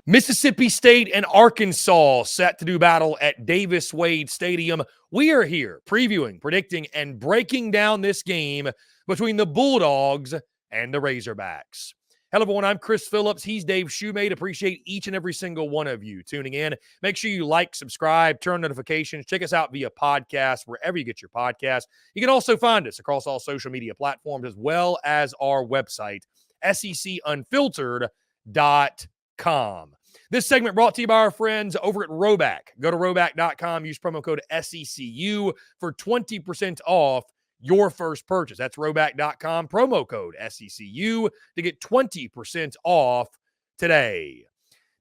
Mississippi State and Arkansas set to do battle at Davis-Wade Stadium. We are here previewing, predicting, and breaking down this game between the Bulldogs and the Razorbacks. Hello, everyone. I'm Chris Phillips. He's Dave Shumate. Appreciate each and every single one of you tuning in. Make sure you like, subscribe, turn notifications. Check us out via podcast, wherever you get your podcast. You can also find us across all social media platforms, as well as our website, SECUnfiltered.com. This segment brought to you by our friends over at RHOBACK. Go to RHOBACK.com, use promo code SECU for 20% off your first purchase. That's RHOBACK.com, promo code SECU to get 20% off today.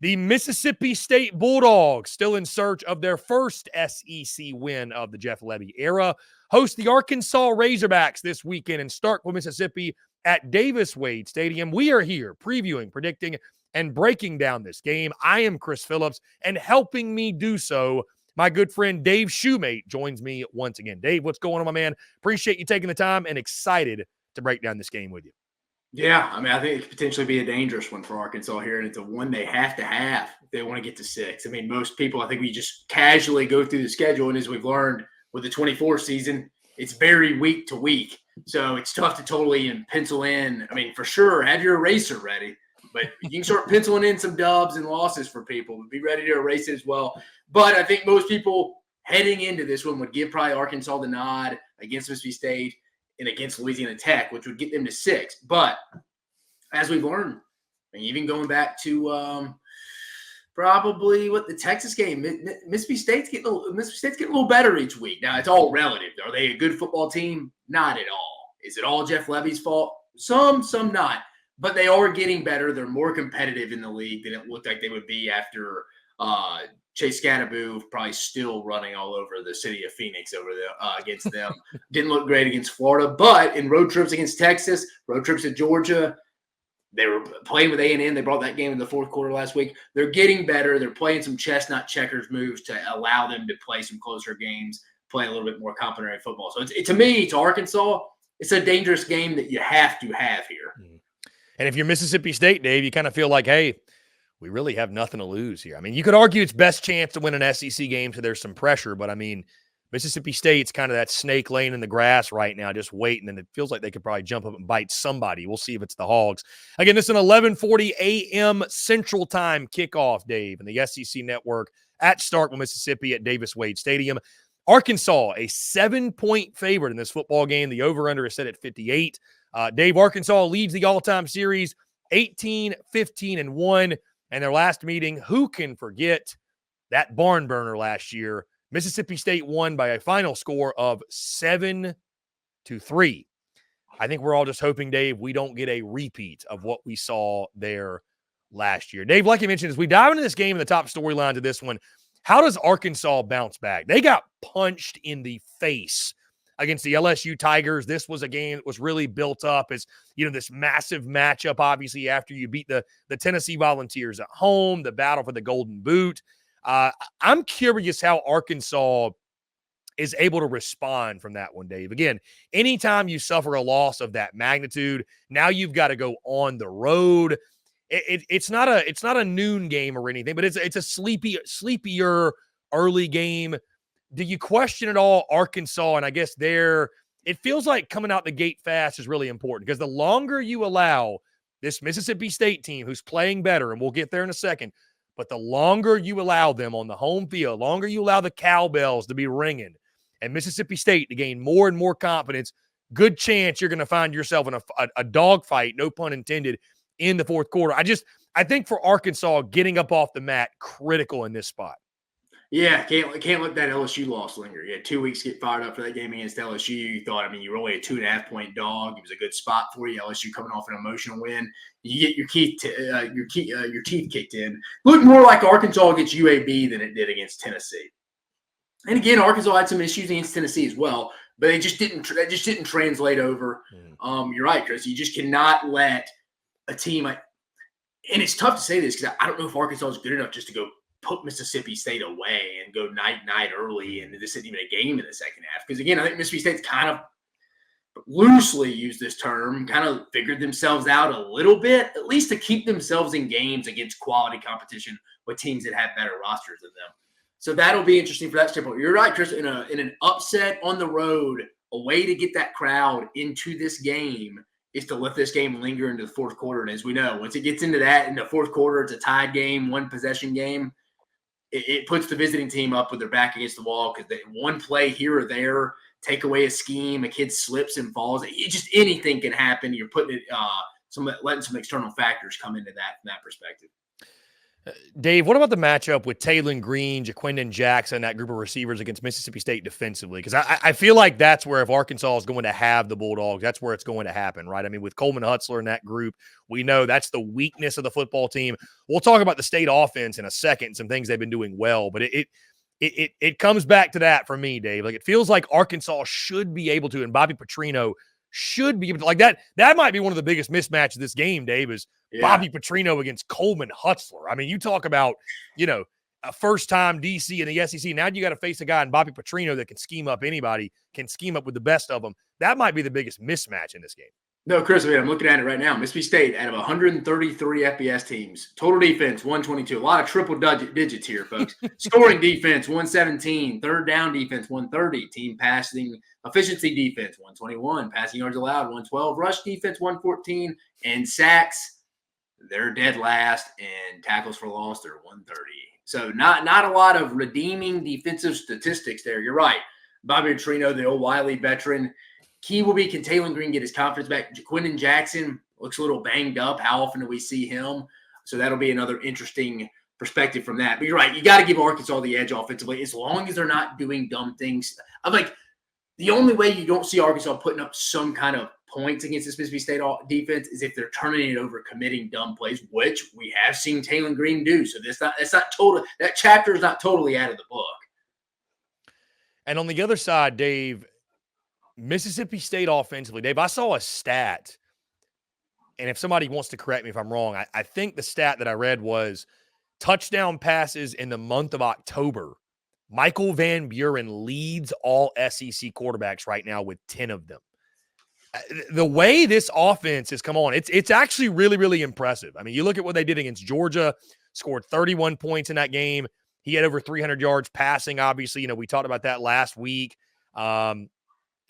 The Mississippi State Bulldogs, still in search of their first SEC win of the Jeff Lebby era, host the Arkansas Razorbacks this weekend in Starkville, Mississippi at Davis-Wade Stadium. We are here previewing, predicting, and breaking down this game. I am Chris Phillips, and helping me do so, my good friend Dave Shumate joins me once again. Dave, what's going on, my man? Appreciate you taking the time and excited to break down this game with you. Yeah, I mean, I think it could potentially be a dangerous one for Arkansas here, and it's a one they have to have if they want to get to 6. I mean, most people, I think we just casually go through the schedule, and as we've learned with the 24 season, it's very week to week. So it's tough to totally pencil in. I mean, for sure, have your eraser ready. But you can start penciling in some dubs and losses for people. Be ready to erase it as well. But I think most people heading into this one would give probably Arkansas the nod against Mississippi State and against Louisiana Tech, which would get them to 6. But as we've learned, and even going back to probably the Texas game, Mississippi State's getting a little better each week. Now, it's all relative. Are they a good football team? Not at all. Is it all Jeff Lebby's fault? Some not. But they are getting better. They're more competitive in the league than it looked like they would be after Chase Scadaboo probably still running all over the city of Phoenix over there against them. Didn't look great against Florida. But in road trips against Texas, road trips to Georgia, they were playing with A&M. They brought that game in the fourth quarter last week. They're getting better. They're playing some chestnut checkers moves to allow them to play some closer games, play a little bit more complementary football. So to me, to Arkansas, it's a dangerous game that you have to have here. And if you're Mississippi State, Dave, you kind of feel like, hey, we really have nothing to lose here. I mean, you could argue it's best chance to win an SEC game, so there's some pressure. But, I mean, Mississippi State's kind of that snake laying in the grass right now, just waiting, and it feels like they could probably jump up and bite somebody. We'll see if it's the Hawgs. Again, this is an 11:40 a.m. Central Time kickoff, Dave, and the SEC Network at Starkville, Mississippi at Davis-Wade Stadium. Arkansas, a 7-point favorite in this football game. The over-under is set at 58. Dave, Arkansas leads the all-time series 18-15-1. And their last meeting, who can forget that barn burner last year? Mississippi State won by a final score of 7-3. I think we're all just hoping, Dave, we don't get a repeat of what we saw there last year. Dave, like you mentioned, as we dive into this game and the top storylines of this one, how does Arkansas bounce back? They got punched in the face against the LSU Tigers. This was a game that was really built up as, this massive matchup, obviously, after you beat the Tennessee Volunteers at home, the battle for the Golden Boot. I'm curious how Arkansas is able to respond from that one, Dave. Again, anytime you suffer a loss of that magnitude, now you've got to go on the road. It's not a noon game or anything, but it's a sleepier early game. Do you question at all Arkansas? And I guess it feels like coming out the gate fast is really important, because the longer you allow this Mississippi State team, who's playing better, and we'll get there in a second, but the longer you allow them on the home field, longer you allow the cowbells to be ringing and Mississippi State to gain more and more confidence, good chance you're going to find yourself in a dogfight, no pun intended, in the fourth quarter. I think for Arkansas, getting up off the mat, critical in this spot. Yeah, can't let that LSU loss linger. You had 2 weeks to get fired up for that game against LSU. You thought, you were only a 2.5-point dog. It was a good spot for you. LSU coming off an emotional win. You get your teeth kicked in. Looked more like Arkansas against UAB than it did against Tennessee. And again, Arkansas had some issues against Tennessee as well, but that just didn't translate over. You're right, Chris. You just cannot let a team and it's tough to say this because I don't know if Arkansas is good enough just to go put Mississippi State away and go night early, and this isn't even a game in the second half. Because, again, I think Mississippi State's kind of loosely use this term, kind of figured themselves out a little bit, at least to keep themselves in games against quality competition with teams that have better rosters than them. So that'll be interesting for that standpoint. You're right, Chris. In an upset on the road, a way to get that crowd into this game is to let this game linger into the fourth quarter. And as we know, once it gets into that in the fourth quarter, it's a tied game, one possession game. It puts the visiting team up with their back against the wall because one play here or there, take away a scheme, a kid slips and falls. Just anything can happen. You're putting it, letting some external factors come into that from that perspective. Dave, what about the matchup with Taylon Green, Jaquindon Jackson, that group of receivers against Mississippi State defensively? Because I feel like that's where, if Arkansas is going to have the Bulldogs, that's where it's going to happen, right? I mean, with Coleman Hutzler in that group, we know that's the weakness of the football team. We'll talk about the state offense in a second, some things they've been doing well, but it comes back to that for me, Dave. Like, it feels like Arkansas should be able to, and Bobby Petrino should be able to, like that. That might be one of the biggest mismatches of this game, Dave, is Bobby Petrino against Coleman Hutzler. I mean, you talk about, a first-time DC in the SEC. Now you got to face a guy in Bobby Petrino that can scheme up anybody, can scheme up with the best of them. That might be the biggest mismatch in this game. No, Chris, I mean, I'm looking at it right now. Mississippi State, out of 133 FBS teams, total defense, 122. A lot of triple digits here, folks. Scoring defense, 117. Third down defense, 130. Team passing efficiency defense, 121. Passing yards allowed, 112. Rush defense, 114. And sacks, they're dead last. And tackles for loss, they're 130. So not a lot of redeeming defensive statistics there. You're right. Bobby Petrino, the old wily veteran. Key will be, can Taylon Green get his confidence back? Jaquindon Jackson looks a little banged up. How often do we see him? So that'll be another interesting perspective from that. But you're right. You got to give Arkansas the edge offensively as long as they're not doing dumb things. I'm like, the only way you don't see Arkansas putting up some kind of points against this Mississippi State defense is if they're turning it over, committing dumb plays, which we have seen Taylon Green do. So that's not total. That chapter is not totally out of the book. And on the other side, Dave, Mississippi State offensively, Dave, I saw a stat, and if somebody wants to correct me if I'm wrong, I think the stat that I read was touchdown passes in the month of October. Michael Van Buren leads all SEC quarterbacks right now with 10 of them. The way this offense has come on, it's actually really, really impressive. I mean, you look at what they did against Georgia, scored 31 points in that game. He had over 300 yards passing, obviously. We talked about that last week.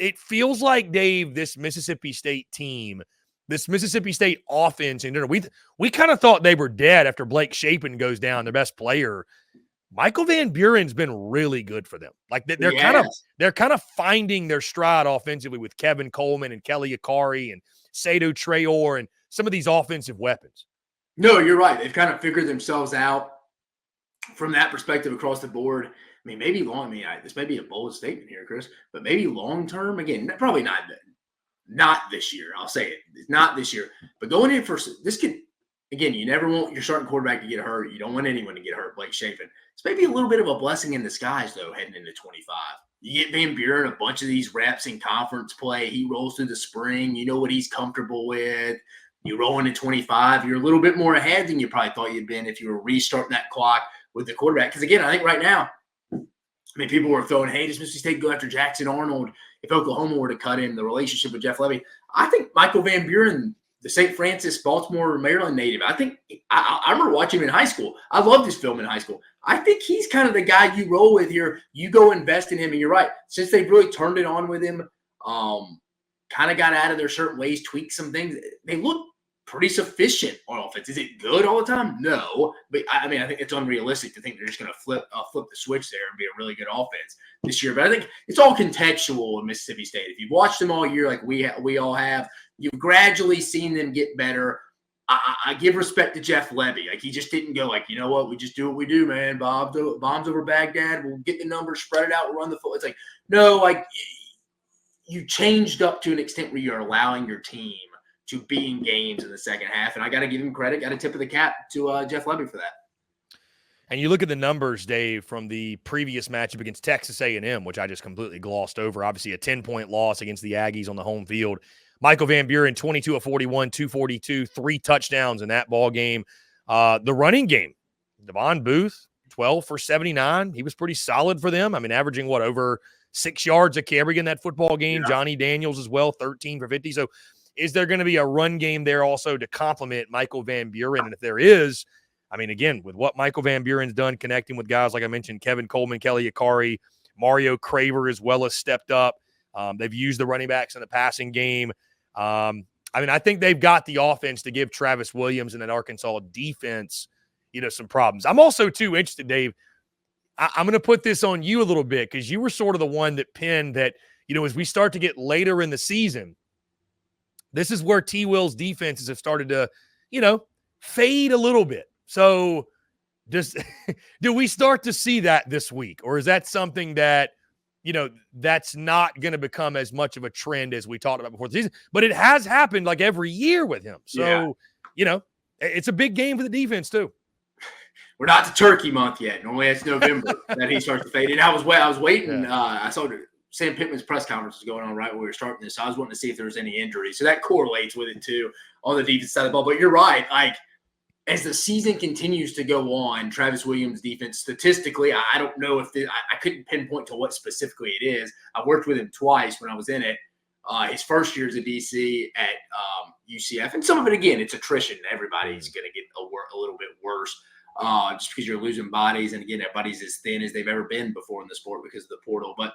It feels like, Dave, this Mississippi State team, this Mississippi State offense, and we kind of thought they were dead after Blake Shapen goes down, their best player. Michael Van Buren's been really good for them. Like they're kind of finding their stride offensively with Kevin Coleman and Kelly Akari and Sado Traore and some of these offensive weapons. No, you're right. They've kind of figured themselves out from that perspective across the board. I mean, maybe this may be a bold statement here, Chris, but maybe long-term, again, probably not this year. I'll say it. It's not this year. But going in for this could, again, you never want your starting quarterback to get hurt. You don't want anyone to get hurt, Blake Shapen. It's maybe a little bit of a blessing in disguise, though, heading into 25. You get Van Buren a bunch of these reps in conference play. He rolls through the spring. You know what he's comfortable with. You roll into 25. You're a little bit more ahead than you probably thought you'd been if you were restarting that clock with the quarterback. Because, again, I think right now, people were throwing, hey, does Mississippi State go after Jackson Arnold if Oklahoma were to cut in the relationship with Jeff Levy? I think Michael Van Buren, the St. Francis, Baltimore, Maryland native, I think I remember watching him in high school. I loved his film in high school. I think he's kind of the guy you roll with here. You go invest in him, and you're right. Since they've really turned it on with him, kind of got out of their certain ways, tweaked some things, they look pretty sufficient on offense. Is it good all the time? No. But, I think it's unrealistic to think they're just going to flip the switch there and be a really good offense this year. But I think it's all contextual in Mississippi State. If you've watched them all year like we all have, you've gradually seen them get better. I give respect to Jeff Levy. Like, he just didn't go like, you know what, we just do what we do, man. Bombs over Baghdad. We'll get the numbers, spread it out, we'll run the foot. It's like, no, like, you changed up to an extent where you're allowing your team to be in games in the second half. And I got to give him credit. Got a tip of the cap to Jeff Levy for that. And you look at the numbers, Dave, from the previous matchup against Texas A&M, which I just completely glossed over. Obviously, a 10-point loss against the Aggies on the home field. Michael Van Buren, 22 of 41, 242, 3 touchdowns in that ball game. The running game, Devon Booth, 12 for 79. He was pretty solid for them. I mean, averaging over 6 yards a carry in that football game. Yeah. Johnny Daniels as well, 13 for 50. So is there going to be a run game there also to complement Michael Van Buren? And if there is, I mean, again, with what Michael Van Buren's done connecting with guys like I mentioned, Kevin Coleman, Kelly Akari, Mario Craver as well as stepped up. They've used the running backs in the passing game. I mean, I think they've got the offense to give Travis Williams and that Arkansas defense, some problems. I'm also too interested, Dave. I'm going to put this on you a little bit because you were sort of the one that pinned that, as we start to get later in the season, this is where T-Will's defenses have started to, fade a little bit. So do we start to see that this week? Or is that something that, that's not going to become as much of a trend as we talked about before the season? But it has happened like every year with him. So, it's a big game for the defense too. We're not to turkey month yet. Normally it's November that he starts to fade in. I was waiting. Yeah. I saw Sam Pittman's press conference was going on right when we were starting this. So I was wanting to see if there was any injuries. So that correlates with it too on the defense side of the ball. But you're right. Like, as the season continues to go on, Travis Williams' defense, statistically, I don't know if I couldn't pinpoint to what specifically it is. I worked with him twice when I was in it. His first year as a DC at UCF. And some of it, again, it's attrition. Everybody's going to get a little bit worse. Just because you're losing bodies. And again, everybody's as thin as they've ever been before in the sport because of the portal. But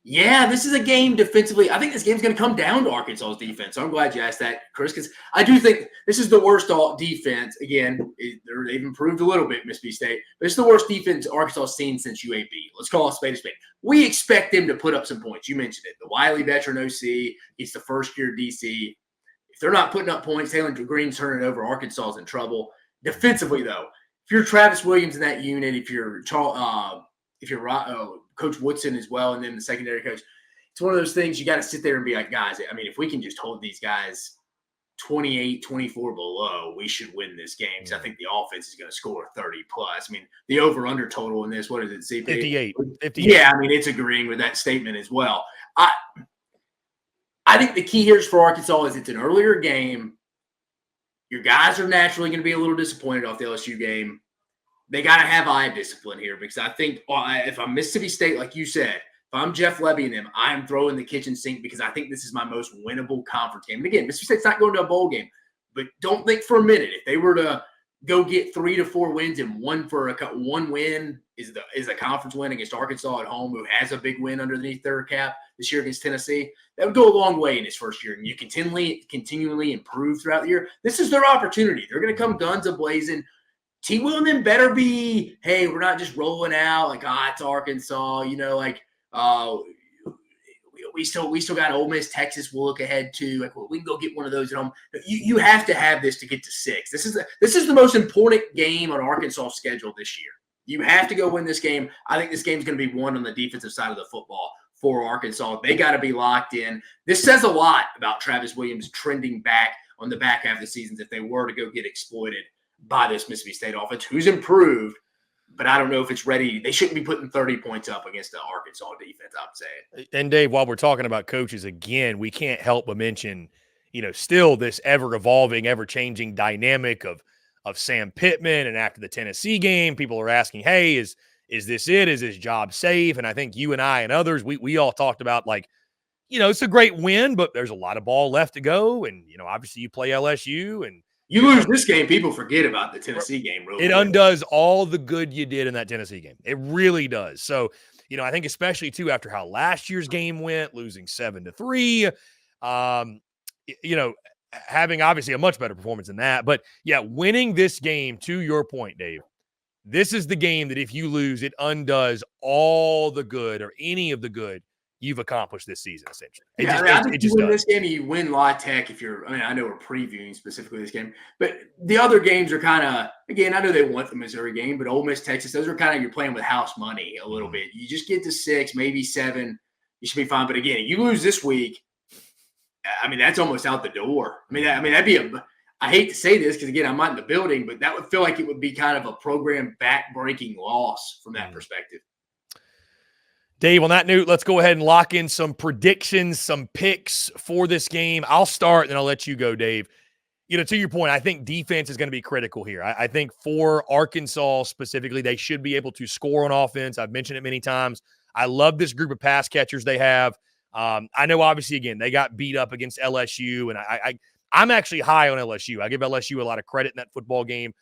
yeah, this is a game defensively. I think this game's going to come down to Arkansas's defense. So I'm glad you asked that, Chris, because I do think this is the worst defense. Again, they've improved a little bit, Mississippi State, but it's the worst defense Arkansas has seen since UAB. Let's call it spade a spade. We expect them to put up some points. You mentioned it. The Wiley veteran OC, he's the first-year DC. If they're not putting up points, Taylor Green's turning it over, Arkansas is in trouble. Defensively, though, if you're Travis Williams in that unit, if you're Coach Woodson as well, and then the secondary coach, it's one of those things you got to sit there and be like, guys, I mean, if we can just hold these guys 28, 24 below, we should win this game. Because I think the offense is going to score 30 plus. I mean, the over-under total in this, what is it, CP? 58. Yeah, I mean, it's agreeing with that statement as well. I think the key here is for Arkansas is it's an earlier game. Your guys are naturally going to be a little disappointed off the LSU game. They got to have eye discipline here because I think if I'm Mississippi State, like you said, if I'm Jeff Lebby and them, I'm throwing the kitchen sink because I think this is my most winnable conference game. And again, Mississippi State's not going to a bowl game, but don't think for a minute if they were to go get 3 to 4 wins and one win is a conference win against Arkansas at home, who has a big win underneath their cap this year against Tennessee. That would go a long way in his first year. And you continually improve throughout the year. This is their opportunity. They're going to come guns a-blazing. T-Will and them better be, hey, we're not just rolling out like, it's Arkansas, we still got Ole Miss, Texas we'll look ahead to. Like, well, we can go get one of those at home. You have to have this to get to 6. This is the most important game on Arkansas' schedule this year. You have to go win this game. I think this game's going to be won on the defensive side of the football for Arkansas. They got to be locked in. This says a lot about Travis Williams trending back on the back half of the season if they were to go get exploited by this Mississippi State offense, who's improved, but I don't know if it's ready. They shouldn't be putting 30 points up against the Arkansas defense, I'm saying. And Dave, while we're talking about coaches again, we can't help but mention, still this ever-evolving, ever-changing dynamic of Sam Pittman. And after the Tennessee game, people are asking, hey, is this it? Is his job safe? And I think you and I and others, we all talked about like, it's a great win, but there's a lot of ball left to go. And, obviously you play LSU and you lose this game, people forget about the Tennessee game. It undoes all the good you did in that Tennessee game. It really does. So, I think especially too after how last year's game went, losing 7-3, having obviously a much better performance than that. But yeah, winning this game, to your point, Dave, this is the game that if you lose, it undoes all the good or any of the good you've accomplished this season, essentially. I think you win this game, you win La Tech I know we're previewing specifically this game, but the other games are kind of, again, I know they want the Missouri game, but Ole Miss, Texas, those are kind of, you're playing with house money a little bit. You just get to 6, maybe 7, you should be fine. But again, you lose this week, that's almost out the door. That'd be I hate to say this because, again, I'm not in the building, but that would feel like it would be kind of a program back-breaking loss from that perspective. Dave, on that note, let's go ahead and lock in some predictions, some picks for this game. I'll start, and then I'll let you go, Dave. To your point, I think defense is going to be critical here. I think for Arkansas specifically, they should be able to score on offense. I've mentioned it many times. I love this group of pass catchers they have. I know, obviously, again, they got beat up against LSU, and I'm actually high on LSU. I give LSU a lot of credit in that football game,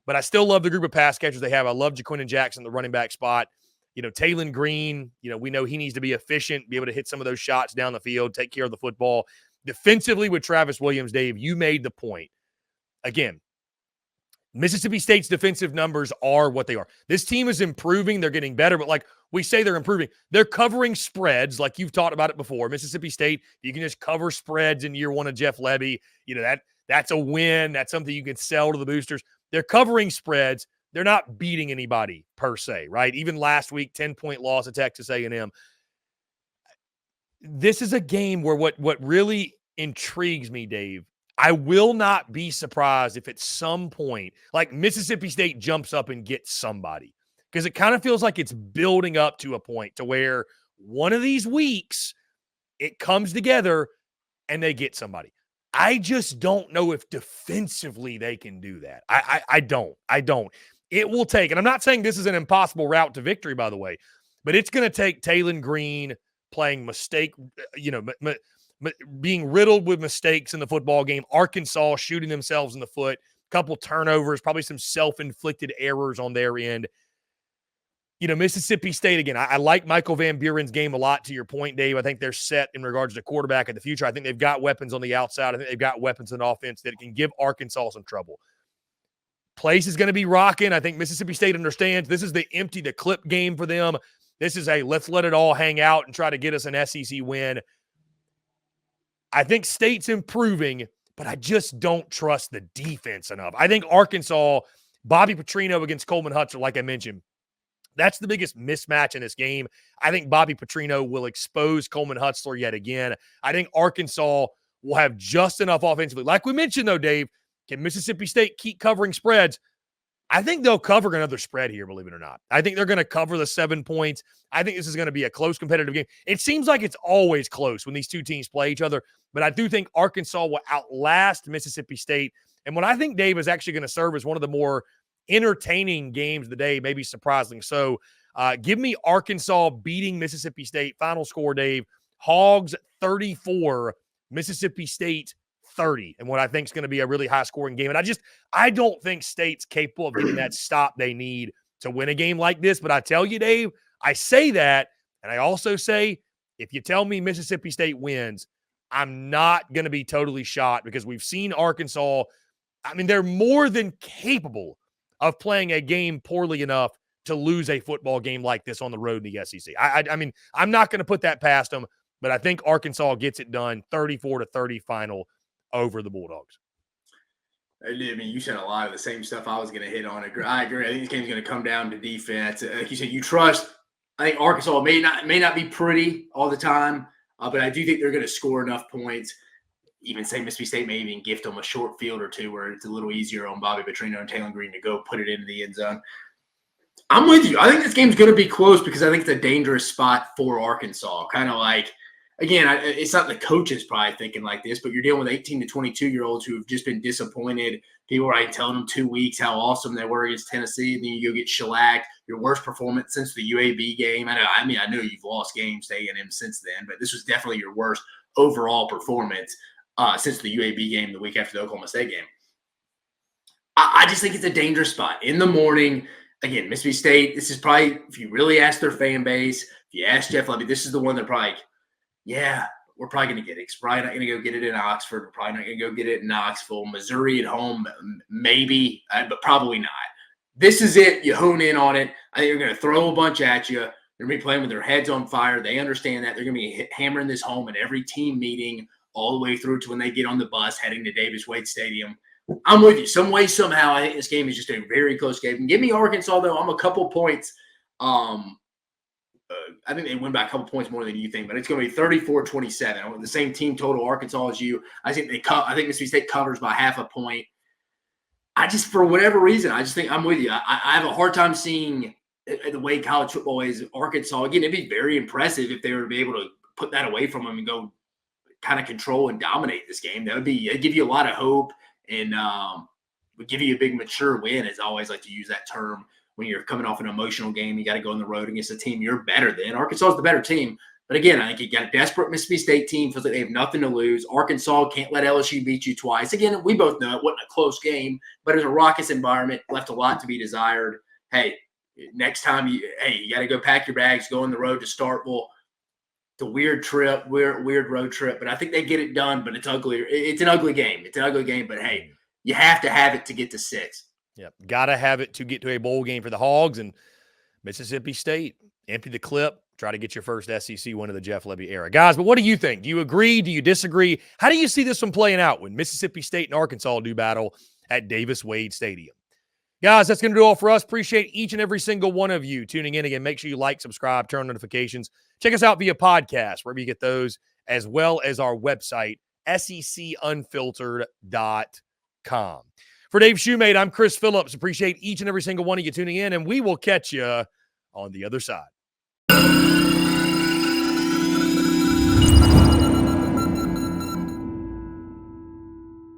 but I still love the group of pass catchers they have. I love Jaquindon Jackson, the running back spot. Taylon Green, we know he needs to be efficient, be able to hit some of those shots down the field, take care of the football. Defensively with Travis Williams, Dave, you made the point. Again, Mississippi State's defensive numbers are what they are. This team is improving. They're getting better, but like we say, they're improving. They're covering spreads like you've talked about it before. Mississippi State, you can just cover spreads in year one of Jeff Lebby. That's a win. That's something you can sell to the boosters. They're covering spreads. They're not beating anybody per se, right? Even last week, 10-point loss at Texas A&M. This is a game where what really intrigues me, Dave, I will not be surprised if at some point, like Mississippi State jumps up and gets somebody, because it kind of feels like it's building up to a point to where one of these weeks it comes together and they get somebody. I just don't know if defensively they can do that. I don't. It will take, and I'm not saying this is an impossible route to victory, by the way, but it's going to take Taylon Green playing being riddled with mistakes in the football game, Arkansas shooting themselves in the foot, a couple turnovers, probably some self-inflicted errors on their end. Mississippi State, again, I like Michael Van Buren's game a lot, to your point, Dave. I think they're set in regards to quarterback in the future. I think they've got weapons on the outside. I think they've got weapons in offense that can give Arkansas some trouble. Place is going to be rocking. I think Mississippi State understands this is the empty the clip game for them. This is let's let it all hang out and try to get us an SEC win. I think State's improving, but I just don't trust the defense enough. I think Arkansas, Bobby Petrino against Coleman Hutzler, like I mentioned, that's the biggest mismatch in this game. I think Bobby Petrino will expose Coleman Hutzler yet again. I think Arkansas will have just enough offensively. Like we mentioned, though, Dave, can Mississippi State keep covering spreads? I think they'll cover another spread here, believe it or not. I think they're going to cover the 7 points. I think this is going to be a close competitive game. It seems like it's always close when these two teams play each other, but I do think Arkansas will outlast Mississippi State. And what I think, Dave, is actually going to serve as one of the more entertaining games of the day, maybe surprising. So give me Arkansas beating Mississippi State. Final score, Dave, Hawgs 34, Mississippi State 30, and what I think is going to be a really high-scoring game. And I don't think State's capable of getting that stop they need to win a game like this. But I tell you, Dave, I say that, and I also say, if you tell me Mississippi State wins, I'm not going to be totally shocked, because we've seen Arkansas. I mean, they're more than capable of playing a game poorly enough to lose a football game like this on the road in the SEC. I mean, I'm not going to put that past them, but I think Arkansas gets it done 34-30 final over the Bulldogs. I mean, you said a lot of the same stuff I was going to hit on. I agree. I think this game's going to come down to defense. Like you said, you trust. I think Arkansas may not be pretty all the time, but I do think they're going to score enough points. Even say Mississippi State may even gift them a short field or two where it's a little easier on Bobby Petrino and Taylon Green to go put it into the end zone. I'm with you. I think this game's going to be close, because I think it's a dangerous spot for Arkansas. Kind of like, again, it's not the coaches probably thinking like this, but you're dealing with 18 to 22-year-olds who have just been disappointed. People are telling them 2 weeks how awesome they were against Tennessee, and then you go get shellacked. Your worst performance since the UAB game. I know you've lost games to A&M since then, but this was definitely your worst overall performance since the UAB game the week after the Oklahoma State game. I just think it's a dangerous spot. In the morning, again, Mississippi State, this is probably, if you really ask their fan base, if you ask Jeff Lebby, this is the one they're probably like, yeah, we're probably going to get it. It's probably not going to go get it in Oxford. We're probably not going to go get it in Knoxville. Missouri at home, maybe, but probably not. This is it. You hone in on it. I think they're going to throw a bunch at you. They're going to be playing with their heads on fire. They understand that. They're going to be hammering this home at every team meeting all the way through to when they get on the bus heading to Davis Wade Stadium. I'm with you. Some way, somehow, I think this game is just a very close game. And give me Arkansas, though. I'm a couple points. I think they win by a couple points more than you think, but it's going to be 34-27. I want the same team total Arkansas as you. I think Mississippi State covers by half a point. For whatever reason, I just think I'm with you. I have a hard time seeing the way college football is. Arkansas, again, it'd be very impressive if they were to be able to put that away from them and go kind of control and dominate this game. It'd give you a lot of hope, and would give you a big mature win, as I always like to use that term when you're coming off an emotional game, you got to go on the road against a team you're better than. Arkansas is the better team. But again, I think you got a desperate Mississippi State team, feels like they have nothing to lose. Arkansas can't let LSU beat you twice. Again, we both know it wasn't a close game, but it was a raucous environment, left a lot to be desired. Hey, next time you got to go pack your bags, go on the road to Starkville. It's a weird trip, weird road trip, but I think they get it done. But it's ugly. It's an ugly game. It's an ugly game. But hey, you have to have it to get to 6. Yep, got to have it to get to a bowl game for the Hawgs. And Mississippi State empty the clip. Try to get your first SEC win of the Jeff Lebby era. Guys, but what do you think? Do you agree? Do you disagree? How do you see this one playing out when Mississippi State and Arkansas do battle at Davis-Wade Stadium? Guys, that's going to do all for us. Appreciate each and every single one of you tuning in. Again, make sure you like, subscribe, turn on notifications. Check us out via podcast, wherever you get those, as well as our website, secunfiltered.com. For Dave Shumate, I'm Chris Phillips. Appreciate each and every single one of you tuning in, and we will catch you on the other side.